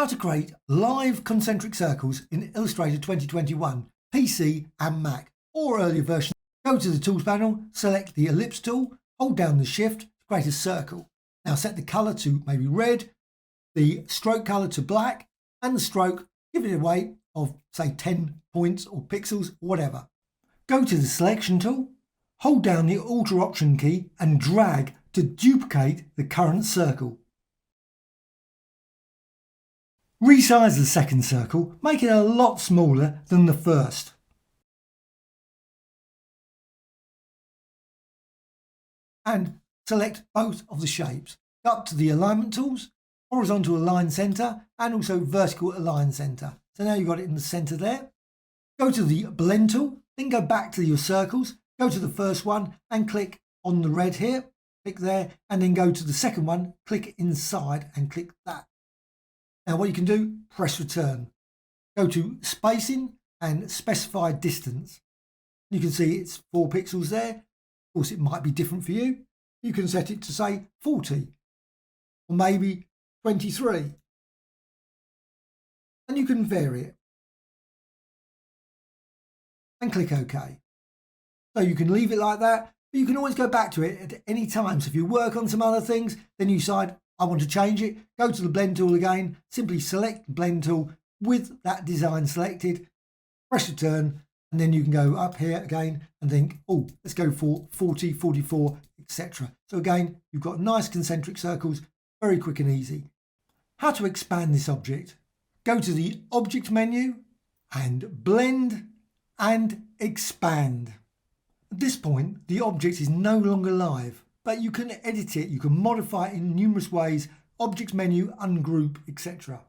How to create live concentric circles in Illustrator 2021, PC and Mac, or earlier versions. Go to the Tools panel, select the Ellipse tool, hold down the Shift to create a circle. Now set the colour to maybe red, the stroke colour to black, and the stroke, give it a weight of say 10 points or pixels or whatever. Go to the Selection tool, hold down the Alt or Option key and drag to duplicate the current circle. Resize the second circle, make it a lot smaller than the first. And select both of the shapes. Go up to the Alignment tools, Horizontal Align Center and also Vertical Align Center. So now you've got it in the center there. Go to the Blend tool, then go back to your circles, go to the first one and click on the red here, click there, and then go to the second one, click inside and click that. Now what you can do, press return. Go to spacing and specify distance. You can see it's 4 pixels there. Of course, it might be different for you. You can set it to say 40 or maybe 23. And you can vary it. And click OK. So you can leave it like that, but you can always go back to it at any time. So if you work on some other things, then you decide, I want to change it, go to the Blend tool again, simply select the Blend tool with that design selected, press return, and then you can go up here again and think, oh, let's go for 40, 44, etc. So again, you've got nice concentric circles, very quick and easy. How to expand this object? Go to the Object menu and Blend and Expand. At this point, the object is no longer live, but you can edit it, you can modify it in numerous ways, Object menu, ungroup, etc.